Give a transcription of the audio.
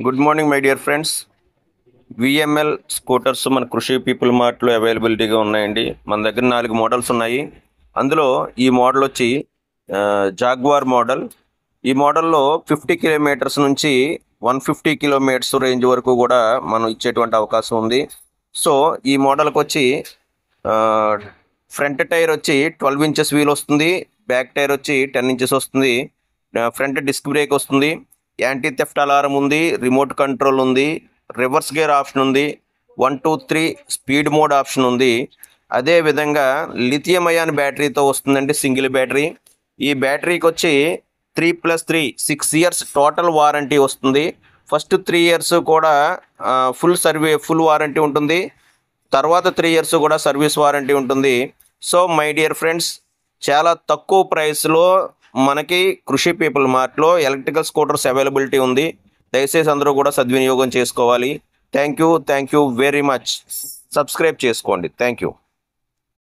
Good morning my dear friends. VML scooters మన కృషి people మార్ట్లో అవైలబిలిటీగా ఉన్నాయండి. మన దగ్గర 4 మోడల్స్ ఉన్నాయి. అందులో ఈ మోడల్ వచ్చి జాగ్వార్ మోడల్. ఈ మోడల్లో 50 కిలోమీటర్స్ నుంచి 150 కిలోమీటర్స్ రేంజ్ వరకు కూడా మనం ఇచ్చేటువంటి అవకాశం ఉంది. సో ఈ మోడల్కి వచ్చి ఫ్రంట్ టైర్ వచ్చి 12 ఇంచెస్ వీల్ వస్తుంది, బ్యాక్ టైర్ వచ్చి 10 ఇంచెస్ వస్తుంది, ఫ్రంట్ డిస్క్ బ్రేక్ వస్తుంది, యాంటీ థెఫ్ట్ అలారం ఉంది, రిమోట్ కంట్రోల్ ఉంది, రివర్స్ గేర్ ఆప్షన్ ఉంది, 1 2 3 స్పీడ్ మోడ్ ఆప్షన్ ఉంది. అదేవిధంగా లిథియం అయాన్ బ్యాటరీతో వస్తుందండి, సింగిల్ బ్యాటరీ. ఈ బ్యాటరీకి వచ్చి 3+3 6 ఇయర్స్ టోటల్ వారంటీ వస్తుంది. ఫస్ట్ 3 ఇయర్స్ కూడా ఫుల్ వారంటీ ఉంటుంది. తర్వాత 3 ఇయర్స్ కూడా సర్వీస్ వారంటీ ఉంటుంది. సో మై డియర్ ఫ్రెండ్స్, చాలా తక్కువ ప్రైస్లో మనకి కృషి పీపుల్ మార్ట్లో ఎలక్ట్రికల్ స్కూటర్స్ అవైలబిలిటీ ఉంది. దయచేసి అందరూ కూడా సద్వినియోగం చేసుకోవాలి. Thank you very much. Subscribe చేసుకోండి. Thank you.